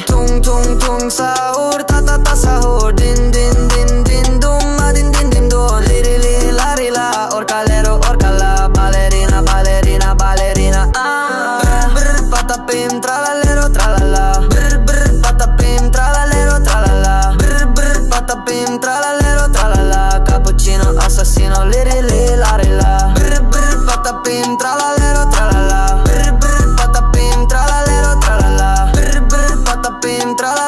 Tung tung tung sahur, ta ta ta sahur. Din din din din dum, ma din din din dum. Li li la ri la, orcalero orcala, ballerina ballerina ballerina. Brr brr patapim tralallero tralala. Brr brr patapim tralallero tralala. Brr brr patapim tralallero tralala. Cappuccino assassino, li li la ri la. Brr brr patapim tralallero tralala. Brr brr patapim tralallero tralala. Brr brr patapim tralala.